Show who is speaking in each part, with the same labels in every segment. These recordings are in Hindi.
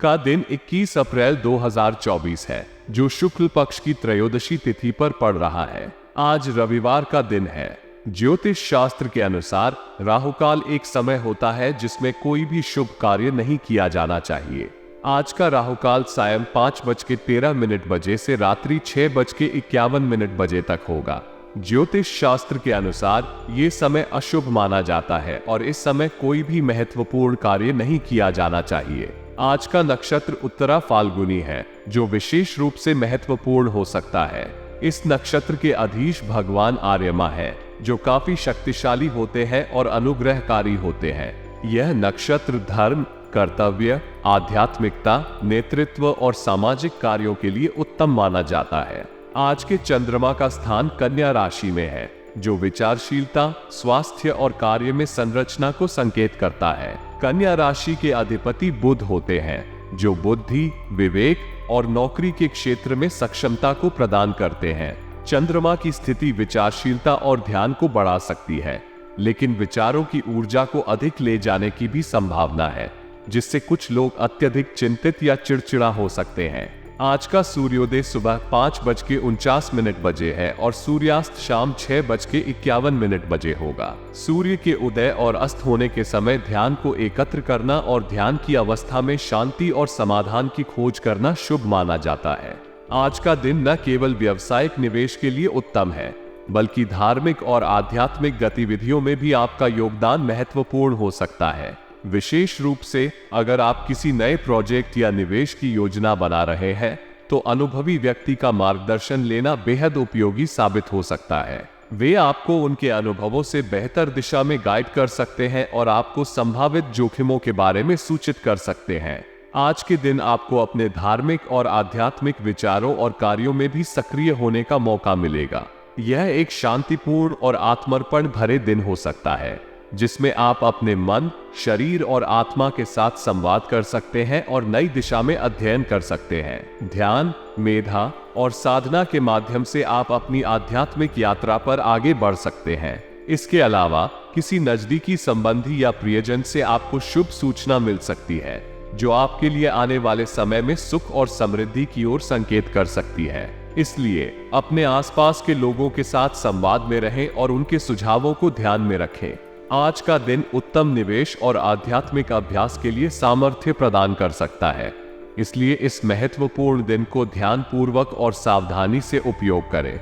Speaker 1: का दिन 21 अप्रैल 2024 है, जो शुक्ल पक्ष की त्रयोदशी तिथि पर पड़ रहा है। आज रविवार का दिन है। ज्योतिष शास्त्र के अनुसार राहुकाल एक समय होता है जिसमें कोई भी शुभ कार्य नहीं किया जाना चाहिए। आज का राहुकाल सायं 5:13 बजे से रात्रि 6:51 बजे तक होगा। ज्योतिष शास्त्र के अनुसार ये समय अशुभ माना जाता है और इस समय कोई भी महत्वपूर्ण कार्य नहीं किया जाना चाहिए। आज का नक्षत्र उत्तरा फाल्गुनी है, जो विशेष रूप से महत्वपूर्ण हो सकता है। इस नक्षत्र के अधीश भगवान आर्यमा है, जो काफी शक्तिशाली होते हैं और अनुग्रहकारी होते हैं। यह नक्षत्र धर्म, कर्तव्य, आध्यात्मिकता, नेतृत्व और सामाजिक कार्यों के लिए उत्तम माना जाता है। आज के चंद्रमा का स्थान कन्या राशि में है, जो विचारशीलता, स्वास्थ्य और कार्य में संरचना को संकेत करता है। कन्या राशि के अधिपति बुध होते हैं, जो बुद्धि, विवेक और नौकरी के क्षेत्र में सक्षमता को प्रदान करते हैं। चंद्रमा की स्थिति विचारशीलता और ध्यान को बढ़ा सकती है, लेकिन विचारों की ऊर्जा को अधिक ले जाने की भी संभावना है, जिससे कुछ लोग अत्यधिक चिंतित या चिड़चिड़ा हो सकते हैं। आज का सूर्योदय सुबह 5:49 बजे है और सूर्यास्त शाम 6:51 बजे होगा। सूर्य के उदय और अस्त होने के समय ध्यान को एकत्र करना और ध्यान की अवस्था में शांति और समाधान की खोज करना शुभ माना जाता है। आज का दिन न केवल व्यावसायिक निवेश के लिए उत्तम है, बल्कि धार्मिक और आध्यात्मिक गतिविधियों में भी आपका योगदान महत्वपूर्ण हो सकता है। विशेष रूप से अगर आप किसी नए प्रोजेक्ट या निवेश की योजना बना रहे हैं, तो अनुभवी व्यक्ति का मार्गदर्शन लेना बेहद उपयोगी साबित हो सकता है। वे आपको उनके अनुभवों से बेहतर दिशा में गाइड कर सकते हैं और आपको संभावित जोखिमों के बारे में सूचित कर सकते हैं। आज के दिन आपको अपने धार्मिक और आध्यात्मिक विचारों और कार्यों में भी सक्रिय होने का मौका मिलेगा। यह एक शांतिपूर्ण और आत्मर्पण भरे दिन हो सकता है, जिसमें आप अपने मन, शरीर और आत्मा के साथ संवाद कर सकते हैं और नई दिशा में अध्ययन कर सकते हैं। ध्यान, मेधा और साधना के माध्यम से आप अपनी आध्यात्मिक यात्रा पर आगे बढ़ सकते हैं। इसके अलावा किसी नजदीकी संबंधी या प्रियजन से आपको शुभ सूचना मिल सकती है, जो आपके लिए आने वाले समय में सुख और समृद्धि की ओर संकेत कर सकती है। इसलिए अपने आसपास के लोगों के साथ संवाद में रहें और उनके सुझावों को ध्यान में रखें। आज का दिन उत्तम निवेश और आध्यात्मिक अभ्यास के लिए सामर्थ्य प्रदान कर सकता है, इसलिए इस महत्वपूर्ण दिन को ध्यानपूर्वक और सावधानी से उपयोग करें।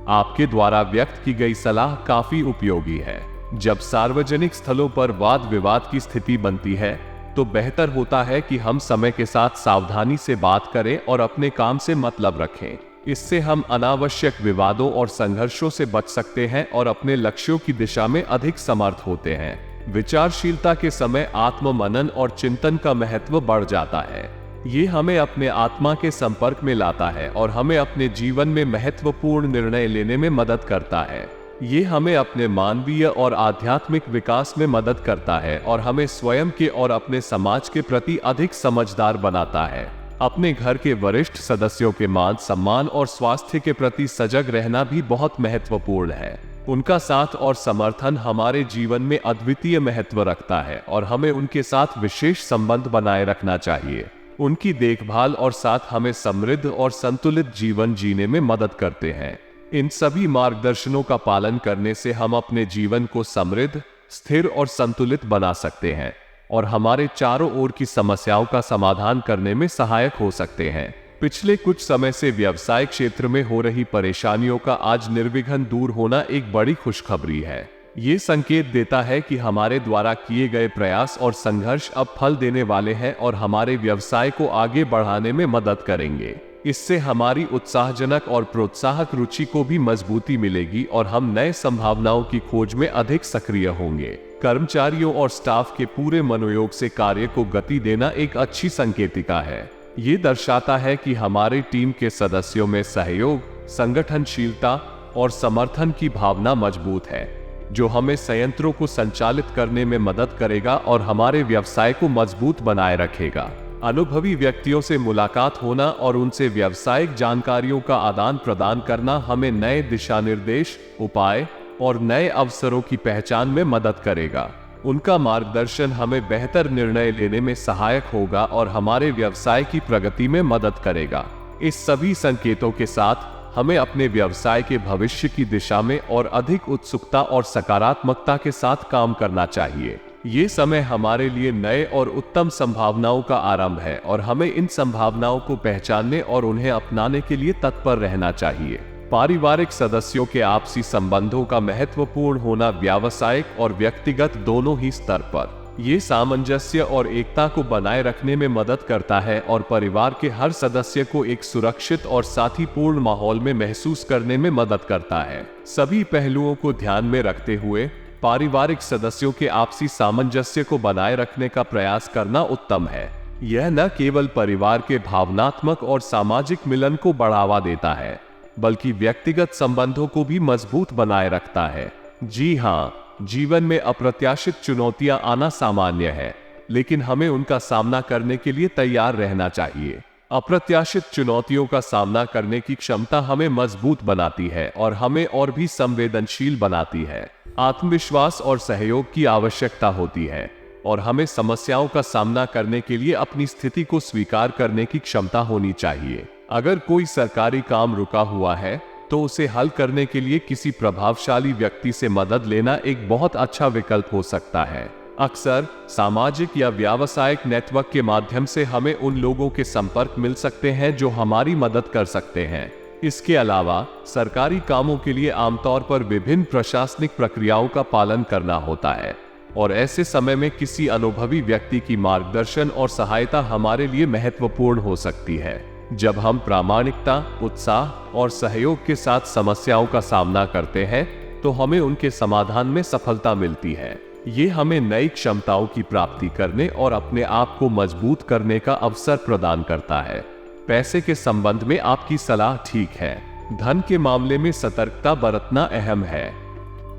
Speaker 1: आपके द्वारा व्यक्त की गई सलाह काफी उपयोगी है। जब सार्वजनिक स्थलों पर वाद विवाद की स्थिति बनती है, तो बेहतर होता है कि हम समय के साथ सावधानी से बात करें और अपने काम से मतलब रखें। इससे हम अनावश्यक विवादों और संघर्षों से बच सकते हैं और अपने लक्ष्यों की दिशा में अधिक समर्थ होते हैं। विचारशीलता के समय आत्ममनन और चिंतन का महत्व बढ़ जाता है। ये हमें अपने आत्मा के संपर्क में लाता है और हमें अपने जीवन में महत्वपूर्ण निर्णय लेने में मदद करता है। ये हमें अपने मानवीय और आध्यात्मिक विकास में मदद करता है और हमें स्वयं के और अपने समाज के प्रति अधिक समझदार बनाता है। अपने घर के वरिष्ठ सदस्यों के मान सम्मान और स्वास्थ्य के प्रति सजग रहना भी बहुत महत्वपूर्ण है। उनका साथ और समर्थन हमारे जीवन में अद्वितीय महत्व रखता है और हमें उनके साथ विशेष संबंध बनाए रखना चाहिए। उनकी देखभाल और साथ हमें समृद्ध और संतुलित जीवन जीने में मदद करते हैं। इन सभी मार्गदर्शनों का पालन करने से हम अपने जीवन को समृद्ध, स्थिर और संतुलित बना सकते हैं और हमारे चारों ओर की समस्याओं का समाधान करने में सहायक हो सकते हैं। पिछले कुछ समय से व्यवसाय क्षेत्र में हो रही परेशानियों का आज निर्विघ्न दूर होना एक बड़ी खुशखबरी है। ये संकेत देता है कि हमारे द्वारा किए गए प्रयास और संघर्ष अब फल देने वाले हैं और हमारे व्यवसाय को आगे बढ़ाने में मदद करेंगे। इससे हमारी उत्साहजनक और प्रोत्साहक रुचि को भी मजबूती मिलेगी और हम नए संभावनाओं की खोज में अधिक सक्रिय होंगे। कर्मचारियों और स्टाफ के पूरे मनोयोग से कार्य को गति देना एक अच्छी संकेतिका है। ये दर्शाता है कि हमारी टीम के सदस्यों में सहयोग, संगठनशीलता और समर्थन की भावना मजबूत है, जो हमें संयंत्रों को संचालित करने में मदद करेगा और हमारे व्यवसाय को मजबूत बनाए रखेगा। अनुभवी व्यक्तियों से मुलाकात होना और उनसे व्यावसायिक जानकारियों का आदान प्रदान करना हमें नए दिशा निर्देश, उपाय और नए अवसरों की पहचान में मदद करेगा। उनका मार्गदर्शन हमें बेहतर निर्णय लेने में सहायक होगा और हमारे व्यवसाय की प्रगति में मदद करेगा। इस सभी संकेतों के साथ हमें अपने व्यवसाय के भविष्य की दिशा में और अधिक उत्सुकता और सकारात्मकता के साथ काम करना चाहिए। ये समय हमारे लिए नए और उत्तम संभावनाओं का आरंभ है और हमें इन संभावनाओं को पहचानने और उन्हें अपनाने के लिए तत्पर रहना चाहिए। पारिवारिक सदस्यों के आपसी संबंधों का महत्वपूर्ण होना व्यावसायिक और व्यक्तिगत दोनों ही स्तर पर ये सामंजस्य और एकता को बनाए रखने में मदद करता है और परिवार के हर सदस्य को एक सुरक्षित और साथीपूर्ण माहौल में महसूस करने में मदद करता है। सभी पहलुओं को ध्यान में रखते हुए पारिवारिक सदस्यों के आपसी सामंजस्य को बनाए रखने का प्रयास करना उत्तम है। यह न केवल परिवार के भावनात्मक और सामाजिक मिलन को बढ़ावा देता है, बल्कि व्यक्तिगत संबंधों को भी मजबूत बनाए रखता है। जी हाँ, जीवन में अप्रत्याशित चुनौतियां आना सामान्य है, लेकिन हमें उनका सामना करने के लिए तैयार रहना चाहिए। अप्रत्याशित चुनौतियों का सामना करने की क्षमता हमें मजबूत बनाती है और हमें और भी संवेदनशील बनाती है। आत्मविश्वास और सहयोग की आवश्यकता होती है और हमें समस्याओं का सामना करने के लिए अपनी स्थिति को स्वीकार करने की क्षमता होनी चाहिए। अगर कोई सरकारी काम रुका हुआ है तो उसे हल करने के लिए किसी प्रभावशाली व्यक्ति से मदद लेना एक बहुत अच्छा विकल्प हो सकता है। अक्सर सामाजिक या व्यावसायिक नेटवर्क के माध्यम से हमें उन लोगों के संपर्क मिल सकते हैं जो हमारी मदद कर सकते हैं। इसके अलावा सरकारी कामों के लिए आमतौर पर विभिन्न प्रशासनिक प्रक्रियाओं का पालन करना होता है और ऐसे समय में किसी अनुभवी व्यक्ति की मार्गदर्शन और सहायता हमारे लिए महत्वपूर्ण हो सकती है। जब हम प्रामाणिकता, उत्साह और सहयोग के साथ समस्याओं का सामना करते हैं तो हमें उनके समाधान में सफलता मिलती है। ये हमें नई क्षमताओं की प्राप्ति करने और अपने आप को मजबूत करने का अवसर प्रदान करता है। पैसे के संबंध में आपकी सलाह ठीक है। धन के मामले में सतर्कता बरतना अहम है।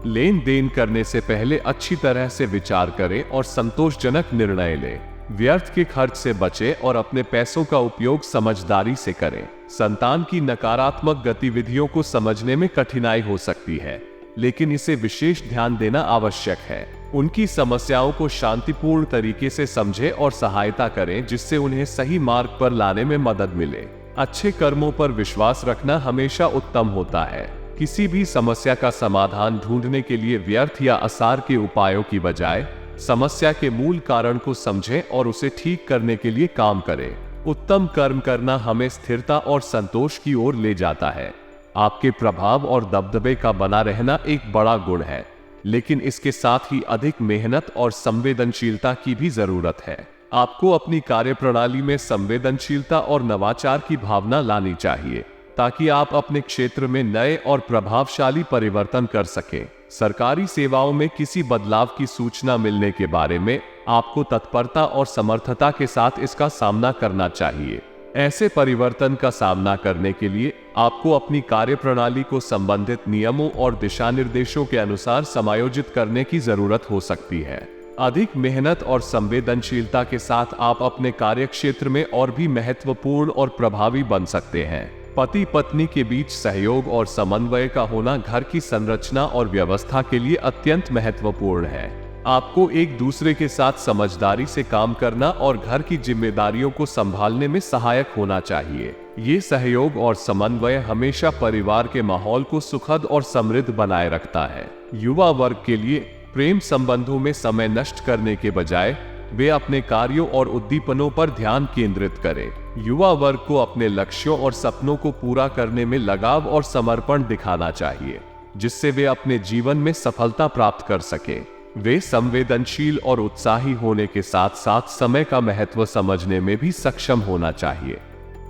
Speaker 1: लेन देन करने से पहले अच्छी तरह से विचार करें और संतोषजनक निर्णय लें। व्यर्थ के खर्च से बचें और अपने पैसों का उपयोग समझदारी से करें। संतान की नकारात्मक गतिविधियों को समझने में कठिनाई हो सकती है, लेकिन इसे विशेष ध्यान देना आवश्यक है। उनकी समस्याओं को शांतिपूर्ण तरीके से समझें और सहायता करें जिससे उन्हें सही मार्ग पर लाने में मदद मिले। अच्छे कर्मों पर विश्वास रखना हमेशा उत्तम होता है। किसी भी समस्या का समाधान ढूंढने के लिए व्यर्थ या आसार के उपायों की बजाय समस्या के मूल कारण को समझें और उसे ठीक करने के लिए काम करें। उत्तम कर्म करना हमें स्थिरता और संतोष की ओर ले जाता है। आपके प्रभाव और दबदबे का बना रहना एक बड़ा गुण है, लेकिन इसके साथ ही अधिक मेहनत और संवेदनशीलता की भी जरूरत है। आपको अपनी कार्यप्रणाली में संवेदनशीलता और नवाचार की भावना लानी चाहिए ताकि आप अपने क्षेत्र में नए और प्रभावशाली परिवर्तन कर सकें। सरकारी सेवाओं में किसी बदलाव की सूचना मिलने के बारे में आपको तत्परता और समर्थता के साथ इसका सामना करना चाहिए। ऐसे परिवर्तन का सामना करने के लिए आपको अपनी कार्यप्रणाली को संबंधित नियमों और दिशानिर्देशों के अनुसार समायोजित करने की जरूरत हो सकती है। अधिक मेहनत और संवेदनशीलता के साथ आप अपने कार्यक्षेत्र में और भी महत्वपूर्ण और प्रभावी बन सकते हैं। पति पत्नी के बीच सहयोग और समन्वय का होना घर की संरचना और व्यवस्था के लिए अत्यंत महत्वपूर्ण है। आपको एक दूसरे के साथ समझदारी से काम करना और घर की जिम्मेदारियों को संभालने में सहायक होना चाहिए। ये सहयोग और समन्वय हमेशा परिवार के माहौल को सुखद और समृद्ध बनाए रखता है। युवा वर्ग के लिए प्रेम संबंधों में समय नष्ट करने के बजाय वे अपने कार्यों और उद्दीपनों पर ध्यान केंद्रित करें। युवा वर्ग को अपने लक्ष्यों और सपनों को पूरा करने में लगाव और समर्पण दिखाना चाहिए, जिससे वे अपने जीवन में सफलता प्राप्त कर सके। वे संवेदनशील और उत्साही होने के साथ साथ समय का महत्व समझने में भी सक्षम होना चाहिए।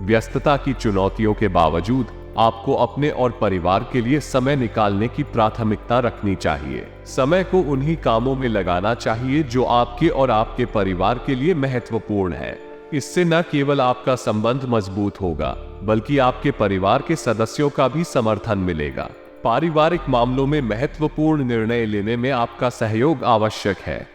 Speaker 1: व्यस्तता की चुनौतियों के बावजूद आपको अपने और परिवार के लिए समय निकालने की प्राथमिकता रखनी चाहिए। समय को उन्हीं कामों में लगाना चाहिए जो आपके और आपके परिवार के लिए महत्वपूर्ण है। इससे न केवल आपका संबंध मजबूत होगा, बल्कि आपके परिवार के सदस्यों का भी समर्थन मिलेगा। पारिवारिक मामलों में महत्वपूर्ण निर्णय लेने में आपका सहयोग आवश्यक है।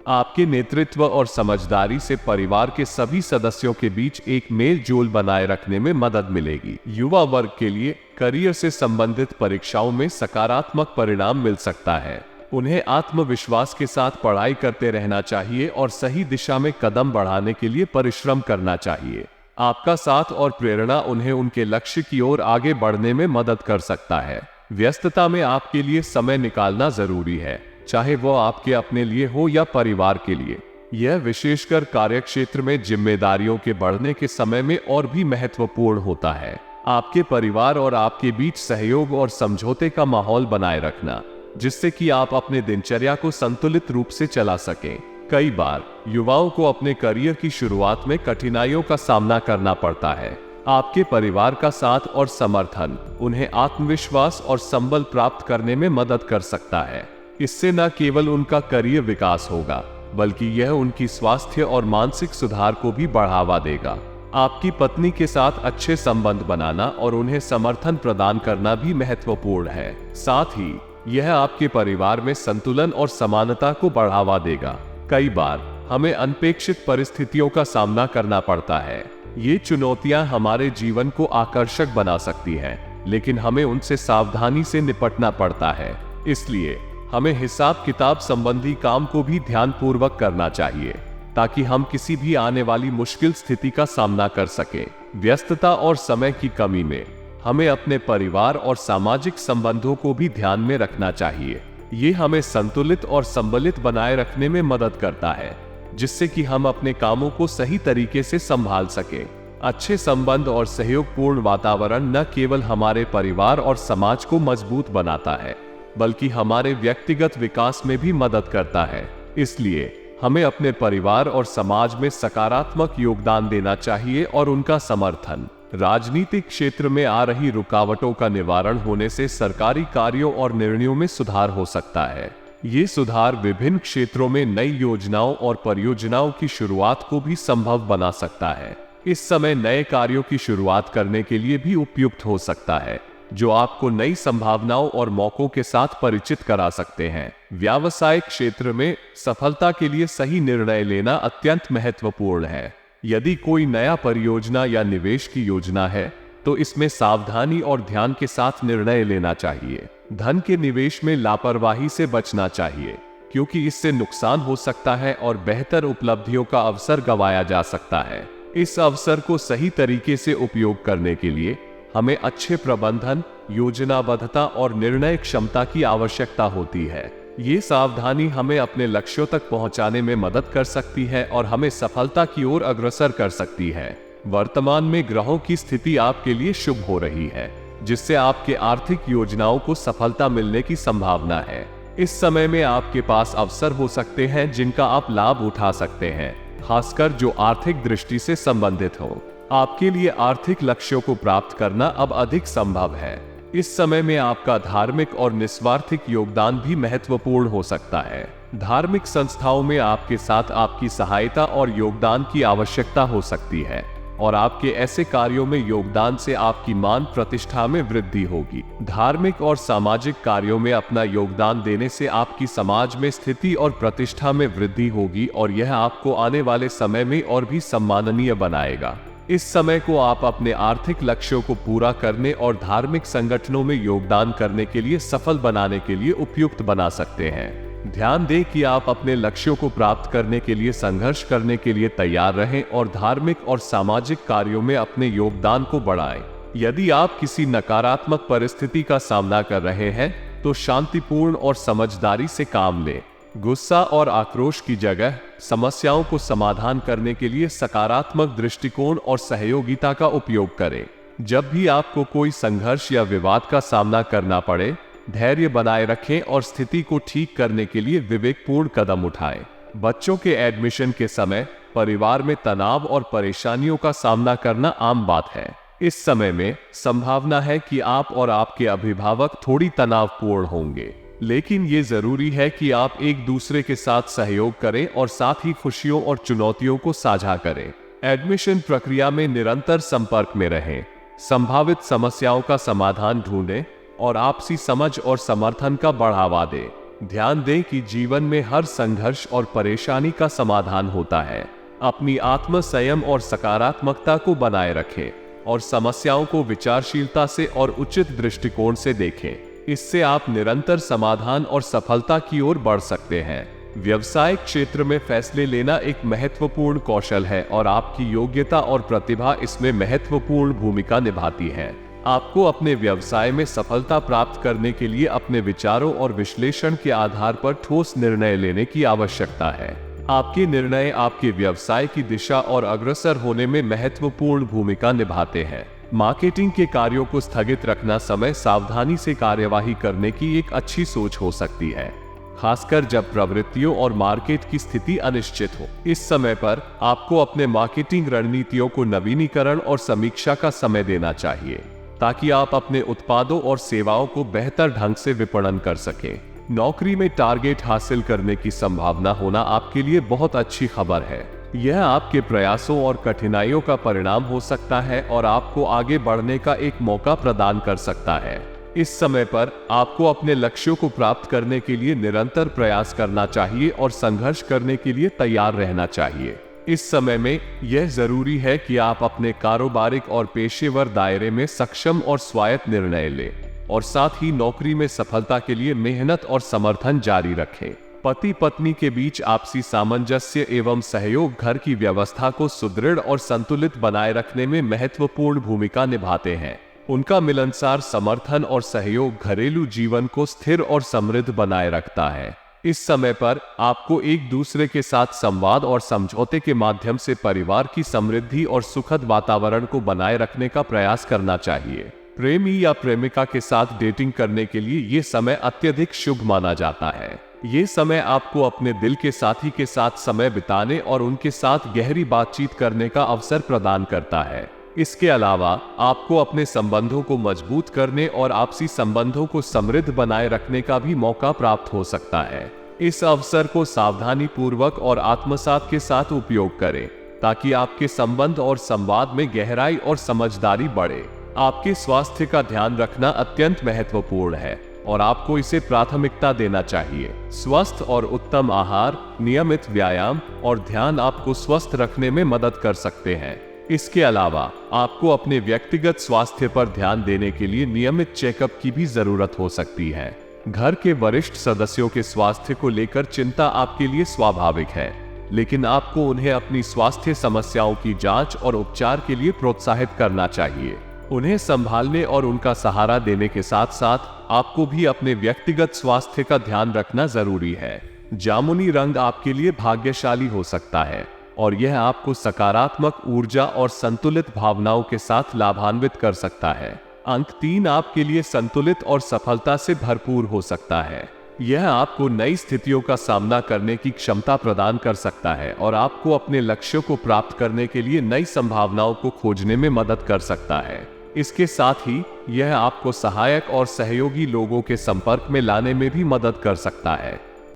Speaker 1: आपके नेतृत्व और समझदारी से परिवार के सभी सदस्यों के बीच एक मेल जोल बनाए रखने में मदद मिलेगी। युवा वर्ग के लिए करियर से संबंधित परीक्षाओं में सकारात्मक परिणाम मिल सकता है। उन्हें आत्मविश्वास के साथ पढ़ाई करते रहना चाहिए और सही दिशा में कदम बढ़ाने के लिए परिश्रम करना चाहिए। आपका साथ और प्रेरणा उन्हें उनके लक्ष्य की ओर आगे बढ़ने में मदद कर सकता है। व्यस्तता में आपके लिए समय निकालना जरूरी है, चाहे वो आपके अपने लिए हो या परिवार के लिए। यह विशेषकर कार्यक्षेत्र में जिम्मेदारियों के बढ़ने के समय में और भी महत्वपूर्ण होता है। आपके परिवार और आपके बीच सहयोग और समझौते का माहौल बनाए रखना, जिससे कि आप अपने दिनचर्या को संतुलित रूप से चला सकें। कई बार युवाओं को अपने करियर की शुरुआत में कठिनाइयों का सामना करना पड़ता है। आपके परिवार का साथ और समर्थन उन्हें आत्मविश्वास और संबल प्राप्त करने में मदद कर सकता है। इससे न केवल उनका करियर विकास होगा, बल्कि यह उनकी स्वास्थ्य और मानसिक सुधार को भी बढ़ावा देगा। आपकी पत्नी के साथ अच्छे संबंध बनाना और उन्हें समर्थन प्रदान करना भी महत्वपूर्ण है। साथ ही यह आपके परिवार में संतुलन और समानता को बढ़ावा देगा। कई बार हमें अनपेक्षित परिस्थितियों का सामना करना पड़ता है। ये चुनौतियां हमारे जीवन को आकर्षक बना सकती हैं, लेकिन हमें उनसे सावधानी से निपटना पड़ता है। इसलिए हमें हिसाब किताब संबंधी काम को भी ध्यानपूर्वक करना चाहिए, ताकि हम किसी भी आने वाली मुश्किल स्थिति का सामना कर सकें। व्यस्तता और समय की कमी में हमें अपने परिवार और सामाजिक संबंधों को भी ध्यान में रखना चाहिए। ये हमें संतुलित और संबलित बनाए रखने में मदद करता है, जिससे कि हम अपने कामों को सही तरीके से संभाल सकें। अच्छे संबंध और सहयोगपूर्ण वातावरण न केवल हमारे परिवार और समाज को मजबूत बनाता है, बल्कि हमारे व्यक्तिगत विकास में भी मदद करता है। इसलिए हमें अपने परिवार और समाज में सकारात्मक योगदान देना चाहिए और उनका समर्थन। राजनीतिक क्षेत्र में आ रही रुकावटों का निवारण होने से सरकारी कार्यों और निर्णयों में सुधार हो सकता है। ये सुधार विभिन्न क्षेत्रों में नई योजनाओं और परियोजनाओं की शुरुआत को भी संभव बना सकता है। इस समय नए कार्यों की शुरुआत करने के लिए भी उपयुक्त हो सकता है, जो आपको नई संभावनाओं और मौकों के साथ परिचित करा सकते हैं। व्यावसायिक क्षेत्र में सफलता के लिए सही निर्णय लेना अत्यंत महत्वपूर्ण है। यदि कोई नया परियोजना या निवेश की योजना है, तो इसमें सावधानी और ध्यान के साथ निर्णय लेना चाहिए। धन के निवेश में लापरवाही से बचना चाहिए, क्योंकि इससे नुकसान हो सकता है और बेहतर उपलब्धियों का अवसर गंवाया जा सकता है। इस अवसर को सही तरीके से उपयोग करने के लिए हमें अच्छे प्रबंधन, योजनाबद्धता और निर्णय क्षमता की आवश्यकता होती है। ये सावधानी हमें अपने लक्ष्यों तक पहुंचाने में मदद कर सकती है और हमें सफलता की ओर अग्रसर कर सकती है। वर्तमान में ग्रहों की स्थिति आपके लिए शुभ हो रही है, जिससे आपके आर्थिक योजनाओं को सफलता मिलने की संभावना है। इस समय में आपके पास अवसर हो सकते हैं जिनका आप लाभ उठा सकते हैं, खासकर जो आर्थिक दृष्टि से संबंधित हो। आपके लिए आर्थिक लक्ष्यों को प्राप्त करना अब अधिक संभव है। इस समय में आपका धार्मिक और निस्वार्थिक योगदान भी महत्वपूर्ण हो सकता है। धार्मिक संस्थाओं में आपके साथ आपकी सहायता और योगदान की आवश्यकता हो सकती है, और आपके ऐसे कार्यों में योगदान से आपकी मान प्रतिष्ठा में वृद्धि होगी। धार्मिक और सामाजिक कार्यों में अपना योगदान देने से आपकी समाज में स्थिति और प्रतिष्ठा में वृद्धि होगी, और यह आपको आने वाले समय में और भी सम्माननीय बनाएगा। इस समय को आप अपने आर्थिक लक्ष्यों को पूरा करने और धार्मिक संगठनों में योगदान करने के लिए सफल बनाने के लिए उपयुक्त बना सकते हैं। ध्यान दें कि आप अपने लक्ष्यों को प्राप्त करने के लिए संघर्ष करने के लिए तैयार रहें और धार्मिक और सामाजिक कार्यों में अपने योगदान को बढ़ाएं। यदि आप किसी नकारात्मक परिस्थिति का सामना कर रहे हैं, तो शांतिपूर्ण और समझदारी से काम लें। गुस्सा और आक्रोश की जगह समस्याओं को समाधान करने के लिए सकारात्मक दृष्टिकोण और सहयोगिता का उपयोग करें। जब भी आपको कोई संघर्ष या विवाद का सामना करना पड़े, धैर्य बनाए रखें और स्थिति को ठीक करने के लिए विवेकपूर्ण कदम उठाएं। बच्चों के एडमिशन के समय परिवार में तनाव और परेशानियों का सामना करना आम बात है। इस समय में संभावना है कि आप और आपके अभिभावक थोड़ी तनावपूर्ण होंगे, लेकिन ये जरूरी है कि आप एक दूसरे के साथ सहयोग करें और साथ ही खुशियों और चुनौतियों को साझा करें। एडमिशन प्रक्रिया में निरंतर संपर्क में रहें, संभावित समस्याओं का समाधान ढूंढें और आपसी समझ और समर्थन का बढ़ावा दें। ध्यान दें कि जीवन में हर संघर्ष और परेशानी का समाधान होता है। अपनी आत्म संयम और सकारात्मकता को बनाए रखें और समस्याओं को विचारशीलता से और उचित दृष्टिकोण से देखें। इससे आप निरंतर समाधान और सफलता की ओर बढ़ सकते हैं। व्यवसायिक क्षेत्र में फैसले लेना एक महत्वपूर्ण कौशल है और आपकी योग्यता और प्रतिभा इसमें महत्वपूर्ण भूमिका निभाती है। आपको अपने व्यवसाय में सफलता प्राप्त करने के लिए अपने विचारों और विश्लेषण के आधार पर ठोस निर्णय लेने की आवश्यकता है। आपके निर्णय आपके व्यवसाय की दिशा और अग्रसर होने में महत्वपूर्ण भूमिका निभाते हैं। मार्केटिंग के कार्यों को स्थगित रखना समय सावधानी से कार्यवाही करने की एक अच्छी सोच हो सकती है, खासकर जब प्रवृत्तियों और मार्केट की स्थिति अनिश्चित हो। इस समय पर आपको अपने मार्केटिंग रणनीतियों को नवीनीकरण और समीक्षा का समय देना चाहिए, ताकि आप अपने उत्पादों और सेवाओं को बेहतर ढंग से विपणन कर सकें। नौकरी में टारगेट हासिल करने की संभावना होना आपके लिए बहुत अच्छी खबर है। यह आपके प्रयासों और कठिनाइयों का परिणाम हो सकता है और आपको आगे बढ़ने का एक मौका प्रदान कर सकता है। इस समय पर आपको अपने लक्ष्यों को प्राप्त करने के लिए निरंतर प्रयास करना चाहिए और संघर्ष करने के लिए तैयार रहना चाहिए। इस समय में यह जरूरी है कि आप अपने कारोबारिक और पेशेवर दायरे में सक्षम और स्वायत्त निर्णय लें और साथ ही नौकरी में सफलता के लिए मेहनत और समर्थन जारी रखें। पति पत्नी के बीच आपसी सामंजस्य एवं सहयोग घर की व्यवस्था को सुदृढ़ और संतुलित बनाए रखने में महत्वपूर्ण भूमिका निभाते हैं। उनका मिलनसार समर्थन और सहयोग घरेलू जीवन को स्थिर और समृद्ध बनाए रखता है। इस समय पर आपको एक दूसरे के साथ संवाद और समझौते के माध्यम से परिवार की समृद्धि और सुखद वातावरण को बनाए रखने का प्रयास करना चाहिए। प्रेमी या प्रेमिका के साथ डेटिंग करने के लिए ये समय अत्यधिक शुभ माना जाता है। ये समय आपको अपने दिल के साथी के साथ समय बिताने और उनके साथ गहरी बातचीत करने का अवसर प्रदान करता है। इसके अलावा आपको अपने संबंधों को मजबूत करने और आपसी संबंधों को समृद्ध बनाए रखने का भी मौका प्राप्त हो सकता है। इस अवसर को सावधानी पूर्वक और आत्मसात के साथ उपयोग करें, ताकि आपके संबंध और संवाद में गहराई और समझदारी बढ़े। आपके स्वास्थ्य का ध्यान रखना अत्यंत महत्वपूर्ण है और आपको इसे प्राथमिकता देना चाहिए। स्वस्थ और उत्तम आहार, नियमित व्यायाम और ध्यान आपको स्वस्थ रखने में मदद कर सकते हैं। इसके अलावा आपको अपने व्यक्तिगत स्वास्थ्य पर ध्यान देने के लिए नियमित चेकअप की भी जरूरत हो सकती है। घर के वरिष्ठ सदस्यों के स्वास्थ्य को लेकर चिंता आपके लिए स्वाभाविक है, लेकिन आपको उन्हें अपनी स्वास्थ्य समस्याओं की जांच और उपचार के लिए प्रोत्साहित करना चाहिए। उन्हें संभालने और उनका सहारा देने के साथ साथ आपको भी अपने व्यक्तिगत स्वास्थ्य का ध्यान रखना जरूरी है। जामुनी रंग आपके लिए भाग्यशाली हो सकता है और यह आपको सकारात्मक ऊर्जा और संतुलित भावनाओं के साथ लाभान्वित कर सकता है। अंक 3 आपके लिए संतुलित और सफलता से भरपूर हो सकता है। यह आपको नई स्थितियों का सामना करने की क्षमता प्रदान कर सकता है और आपको अपने लक्ष्यों को प्राप्त करने के लिए नई संभावनाओं को खोजने में मदद कर सकता है। इसके साथ ही यह आपको सहायक और सहयोगी लोगों के संपर्क में लाने में भी मदद कर सकता है।